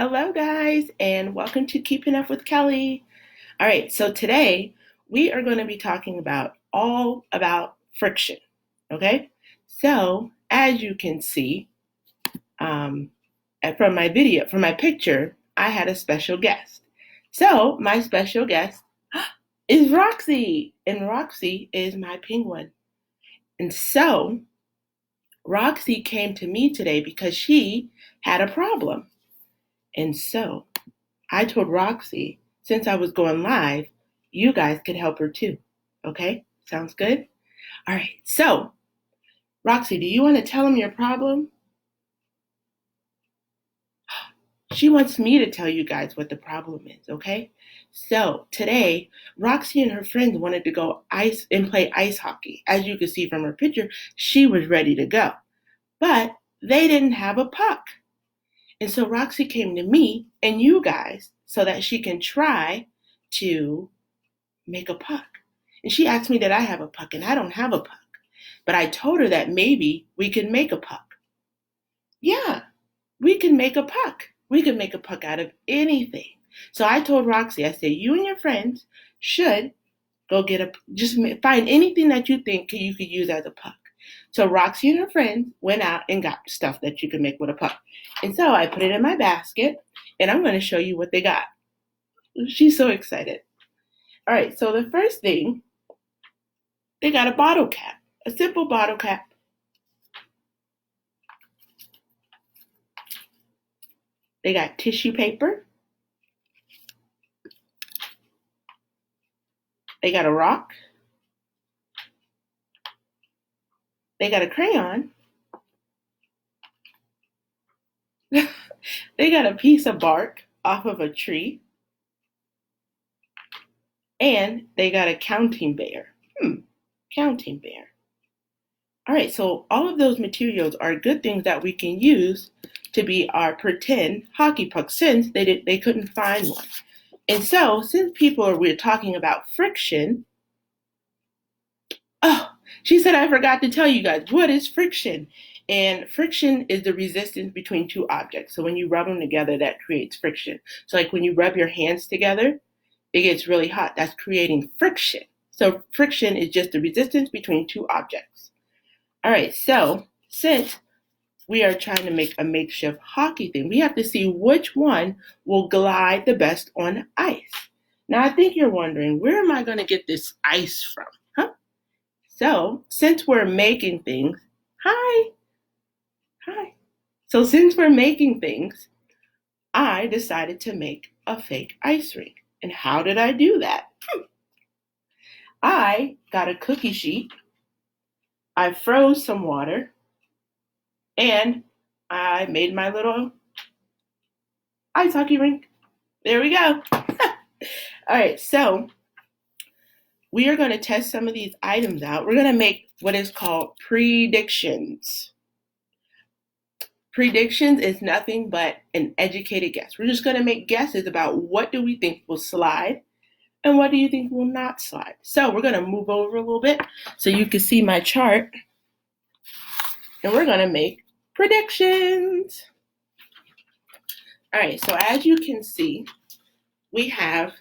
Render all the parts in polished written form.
Hello, guys, and welcome to Keeping Up with Kelly. All right, so today we are going to be talking about all about friction. Okay, so as you can see um, from my video, from my picture, I had a special guest. So my special guest is Roxy, and Roxy is my penguin. And so Roxy came to me today because she had a problem. And so I told Roxy, since I was going live, you guys could help her too. Okay? Sounds good? All right. So, Roxy, do you want to tell him your problem? She wants me to tell you guys what the problem is, okay? So, today, Roxy and her friends wanted to go ice and play ice hockey. As you can see from her picture, she was ready to go. But they didn't have a puck. And so Roxy came to me and you guys so that she can try to make a puck. And she asked me that I have a puck, and I don't have a puck. But I told her that maybe we could make a puck. Yeah, we can make a puck. We can make a puck out of anything. So I told Roxy, I said, you and your friends should go just find anything that you think you could use as a puck. So Roxy and her friends went out and got stuff that you can make with a puck. And so I put it in my basket, and I'm going to show you what they got. She's so excited. All right, so the first thing, they got a bottle cap, a simple bottle cap. They got tissue paper. They got a rock. They got a crayon. They got a piece of bark off of a tree. And they got a counting bear. Counting bear. All right, so all of those materials are good things that we can use to be our pretend hockey puck since they couldn't find one. And so since we're talking about friction, oh, she said I forgot to tell you guys, what is friction? And friction is the resistance between two objects. So when you rub them together, that creates friction. So like when you rub your hands together, it gets really hot. That's creating friction. So friction is just the resistance between two objects. All right, so since we are trying to make a makeshift hockey thing, we have to see which one will glide the best on ice. Now, I think you're wondering, where am I going to get this ice from? Huh? So, since we're making things, hi. So, since we're making things, I decided to make a fake ice rink. And how did I do that? I got a cookie sheet, I froze some water, and I made my little ice hockey rink. There we go. All right, so we are going to test some of these items out. We're going to make what is called predictions. Predictions is nothing but an educated guess. We're just going to make guesses about what do we think will slide and what do you think will not slide. So we're going to move over a little bit so you can see my chart. And we're going to make predictions. All right, so as you can see, we have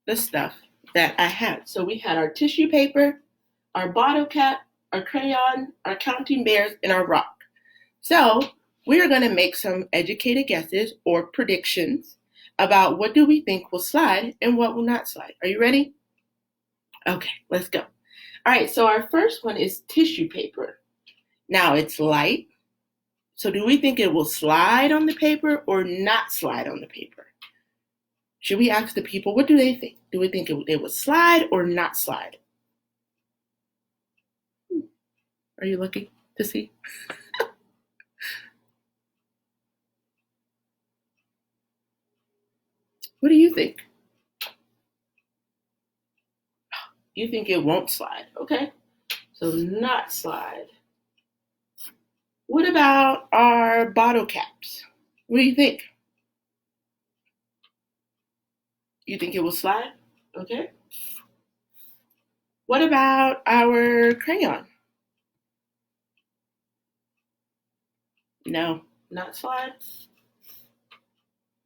the stuff that I had. So we had our tissue paper, our bottle cap, our crayon, our counting bears, and our rock. So we are going to make some educated guesses or predictions about what do we think will slide and what will not slide. Are you ready? Okay, let's go. All right, so our first one is tissue paper. Now it's light. So do we think it will slide on the paper or not slide on the paper? Should we ask the people, what do they think? Do we think it would slide or not slide? Are you looking to see? What do you think? You think it won't slide? Okay, so not slide. What about our bottle caps? What do you think? You think it will slide? Okay. What about our crayon? No, not slide.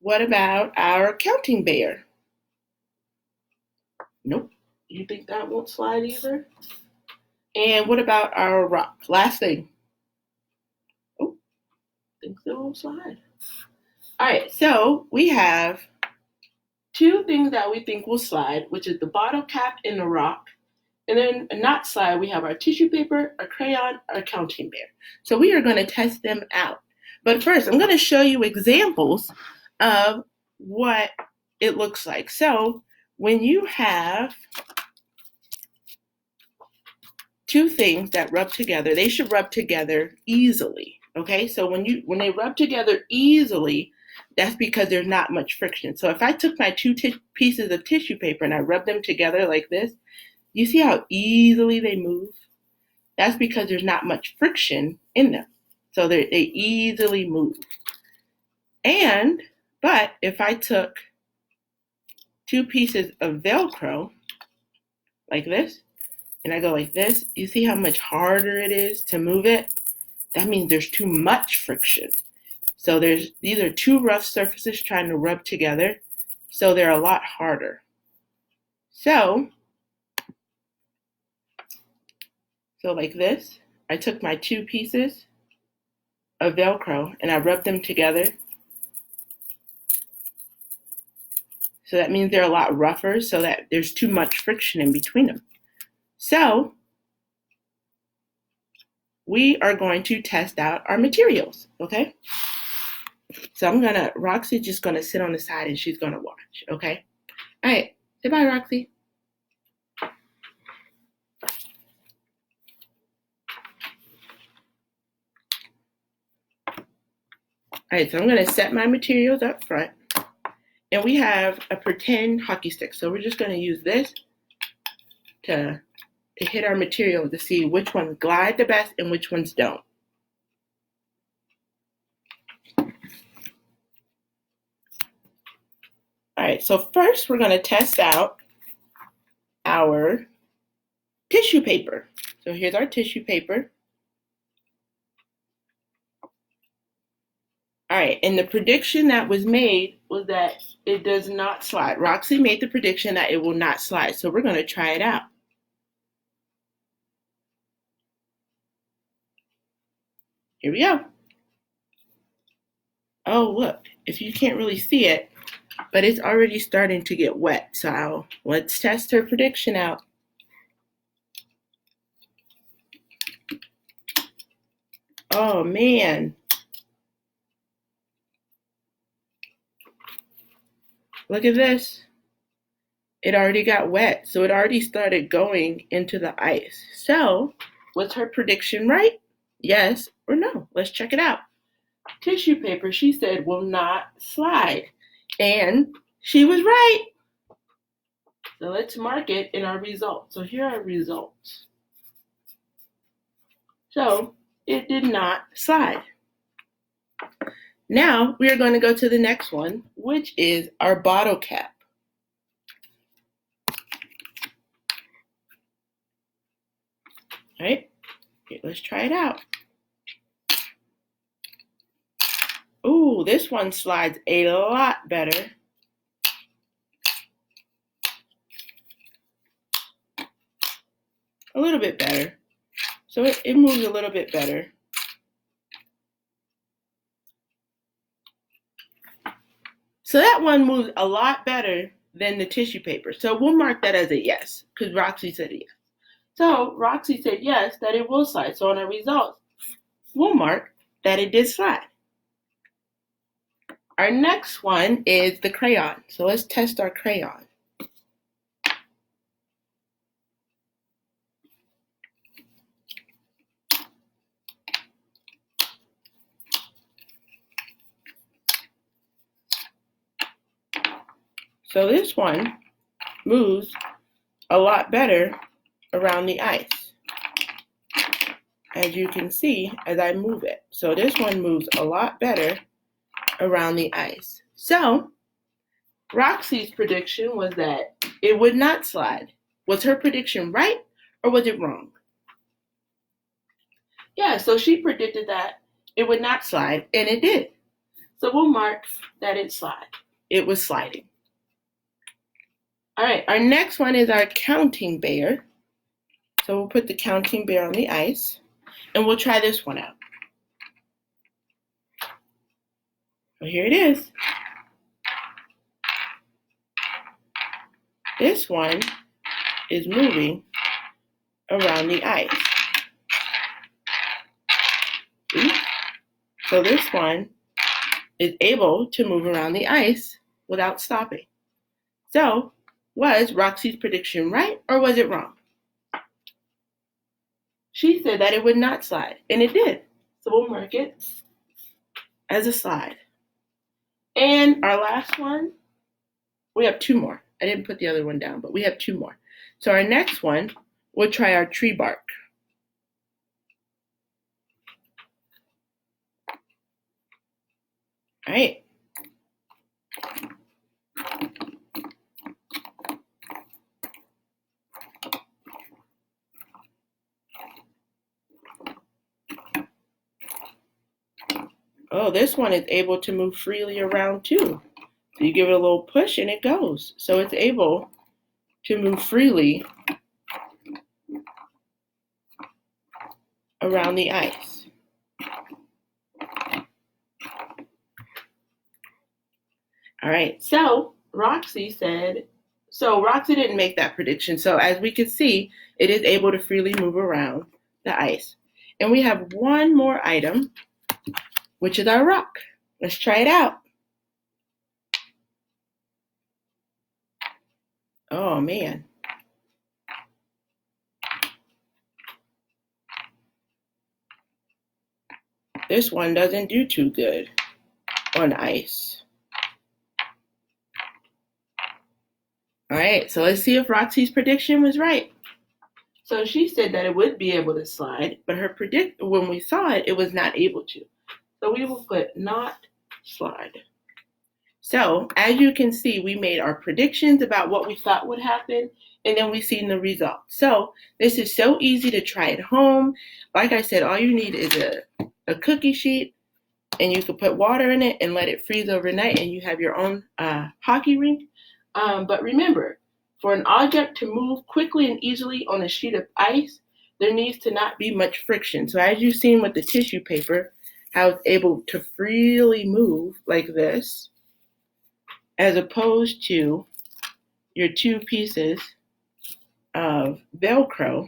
What about our counting bear? Nope. You think that won't slide either? And what about our rock? Last thing. Oh, think it won't slide. All right, so we have two things that we think will slide, which is the bottle cap and the rock. And then a not slide, we have our tissue paper, our crayon, our counting bear. So we are going to test them out. But first, I'm going to show you examples of what it looks like. So when you have two things that rub together, they should rub together easily. Okay, so when they rub together easily, that's because there's not much friction. So if I took my two pieces of tissue paper and I rubbed them together like this, you see how easily they move? That's because there's not much friction in them. So they easily move. But if I took two pieces of Velcro like this, and I go like this, you see how much harder it is to move it? That means there's too much friction. So these are two rough surfaces trying to rub together, so they're a lot harder. So like this, I took my two pieces of Velcro and I rubbed them together. So that means they're a lot rougher, so that there's too much friction in between them. So we are going to test out our materials, okay? So Roxy's just gonna sit on the side and she's gonna watch, okay? All right, say bye, Roxy. All right, so I'm gonna set my materials up front. And we have a pretend hockey stick. So we're just gonna use this to hit our material to see which ones glide the best and which ones don't. All right, so first we're gonna test out our tissue paper. So here's our tissue paper. All right, and the prediction that was made was that it does not slide. Roxy made the prediction that it will not slide, so we're gonna try it out. Here we go. Oh, look, if you can't really see it, but it's already starting to get wet. So let's test her prediction out. Oh, man. Look at this. It already got wet, so it already started going into the ice. So was her prediction right? Yes or no? Let's check it out. Tissue paper, she said, will not slide. And she was right. So let's mark it in our results. So here are our results. So it did not slide. Now we are going to go to the next one, which is our bottle cap. All right, okay, let's try it out. Ooh, this one slides a lot better. A little bit better. So it moves a little bit better. So that one moves a lot better than the tissue paper. So we'll mark that as a yes, because Roxy said yes. So Roxy said yes, that it will slide. So on our results, we'll mark that it did slide. Our next one is the crayon. So let's test our crayon. So this one moves a lot better around the ice, as you can see as I move it. So this one moves a lot better around the ice. So Roxy's prediction was that it would not slide. Was her prediction right or was it wrong? Yeah, so she predicted that it would not slide, and it did. So we'll mark that it was sliding. All right, our next one is our counting bear. So we'll put the counting bear on the ice, and we'll try this one out. Well, here it is. This one is moving around the ice. So this one is able to move around the ice without stopping. So, was Roxy's prediction right or was it wrong? She said that it would not slide, and it did. So we'll mark it as a slide. And our last one, we have two more. I didn't put the other one down, but we have two more. So our next one, we'll try our tree bark. All right. Oh, this one is able to move freely around too. So you give it a little push and it goes. So it's able to move freely around the ice. All right, so Roxy didn't make that prediction. So as we can see, it is able to freely move around the ice. And we have one more item, which is our rock. Let's try it out. Oh man. This one doesn't do too good on ice. All right, so let's see if Roxy's prediction was right. So she said that it would be able to slide, but when we saw it, it was not able to. So we will put not slide. So as you can see, we made our predictions about what we thought would happen, and then we seen the result. So this is so easy to try at home. Like I said, all you need is a cookie sheet, and you can put water in it and let it freeze overnight, and you have your own hockey rink. But remember, for an object to move quickly and easily on a sheet of ice, there needs to not be much friction. So as you've seen with the tissue paper, how it's able to freely move like this, as opposed to your two pieces of Velcro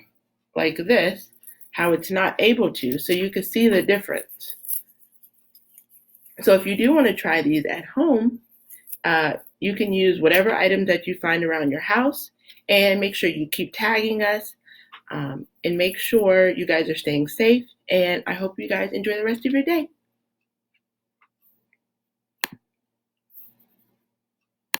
like this, how it's not able to. So you can see the difference. So if you do want to try these at home, you can use whatever items that you find around your house, and make sure you keep tagging us, and make sure you guys are staying safe. And I hope you guys enjoy the rest of your day.